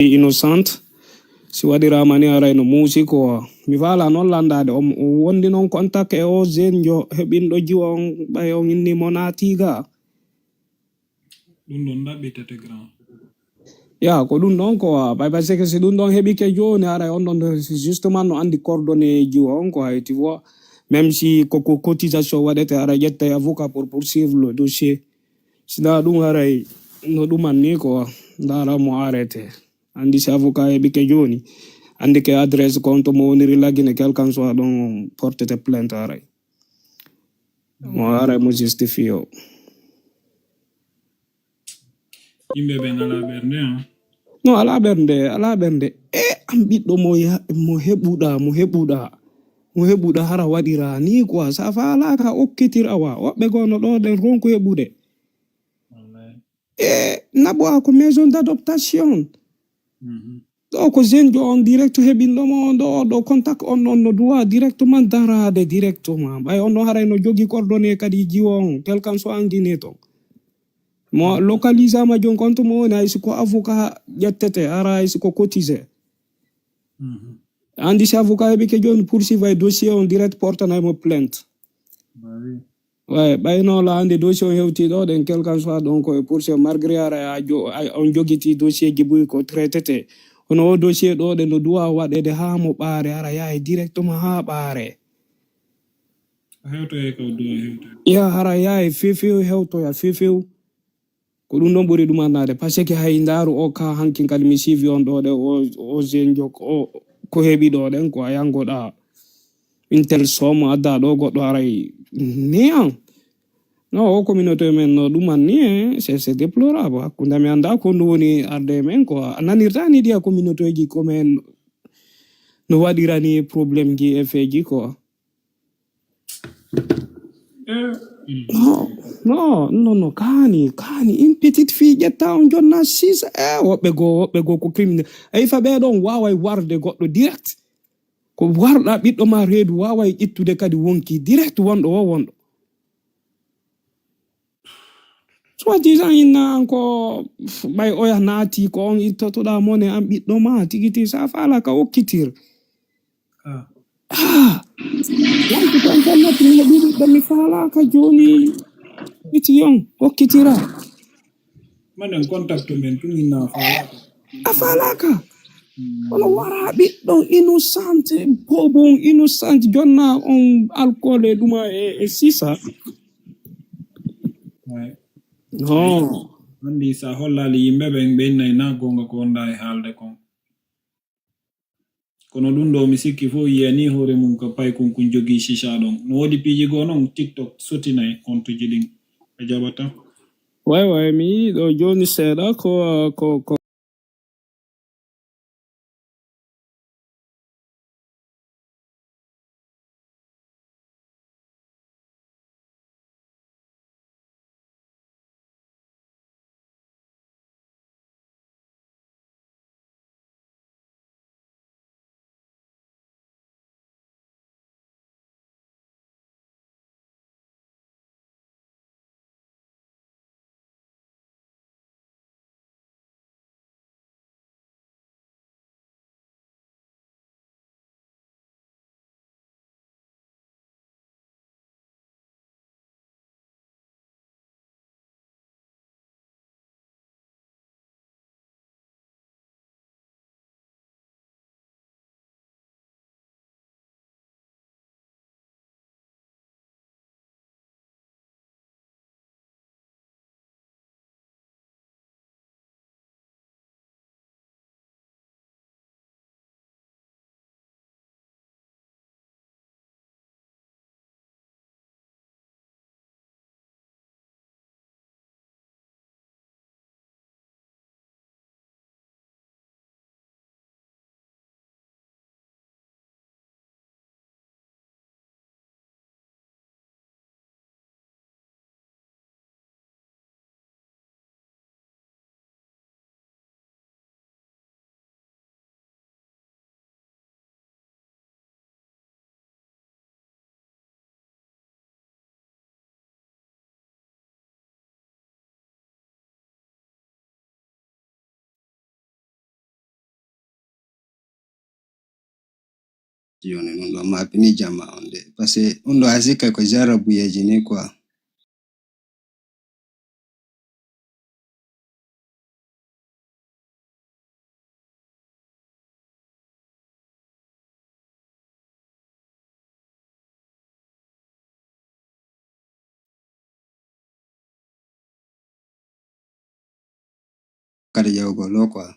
innocent si waɗirama ni aray no muusi ko mi fala non landade o wondi non contact e o zenjo heɓinɗo jiwa on ɓay on inni mo natiga ɗum ɗon ɗaɓɓitete grand ya ko ɗum ɗon ko ɓay parce que si ɗum ɗon heɓi ke joni aray on ɗon justement no andi coordonné jiwa on ko hay tu vois même si koko cotisation waɗete ara ƴetta avocat pour poursuivre le dossier sina ɗum aray no ɗuman ni ko ndara mo arrêté andi si avocat heɓi ke joni andi ke adresse compte mo woniri lagine quelqu'un soit ɗon portete plainte aray mo aray mo justifie o yimɓe ɓe ngala ɓernde non ala ɓernde am ɓiɗɗo mo heɓuɗa hara waɗira ni quoi ça fa ala ka okkitira wa woɓɓe gono ɗo ɗen ronko heɓude nabo ako maison d'adoptation ɗo ko zenjo on direct heɓinɗomo ɗo contact on no doit directement darade directement ɓay on ɗo haray no jogi coordonné kadi jiwo on quelqu'un soit anguine ton mo localisama jon compte mo woni hay siko avocat ƴettete ara hay siko cotisé andi si avocat heɓi ke joni poursuivre dossier on direct portanaymo plainte ouais ɓaynola ande dossier on hewti ɗo ɗen quelqu'un soit donc poursuivre malgré ara on jogiti dossier ji ɓuyi ko traitete hono o dossier ɗo ɗe no duwa waɗede ha mo ɓaare ara yaha directement ha ɓaare ya hara yaha fefew hewtoya fefew ko ɗum ɗon ɓuri ɗumannade par ce que hay ndaru o ka hankin kadi mi suivi on ɗo ɗe o zenjo ko heɓi ɗo ɗen ko a yangoɗa une telle somme adda ɗo goɗɗo aray néant non o communauté men no ɗuman ni c'est déplorable hakkunde mi anda ko ndu woni arde men ko a nanirtani ɗi a communauté ji komen no waɗirani probléme ji e feeji ko non kani une petite fille ƴetta on jonna 6 woɓɓe goo ko criminel ayi fa ɓeɗon waway warde goɗɗo direct ko warɗa ɓiɗɗo ma reedu waway ƴettude kadi wonki direct wonɗo o wonɗo soi-disant inna an ko ɓay oya naati ko on ittotoɗa mone an ɓiɗɗo ma tigiti sa fala ka okkitir wanti tan jannati mi heɓi ɓiɗɗo mi falaka joni iti on okkitira manen contact men tun inna a falaka ono wara ɓiɗɗo innocente bobon innocente jonna on alcool e ɗuma e sisa non andi sa hollali yimɓe ɓen ɓennay na gonga ko wonda e haalde kon kono ɗum ɗo mi sikki fof yiyani hoore mum ko pay kun jogi chicha ɗon no woodi piiji goo noon tiktok sotinay compte ji ɗin ɓe jaɓata way mi yii ɗo joni seeɗa ko Yone nundo mapini jama onde. Pase undo azika kwa jarabu ya jini kwa. Kari jaugo lo kwa.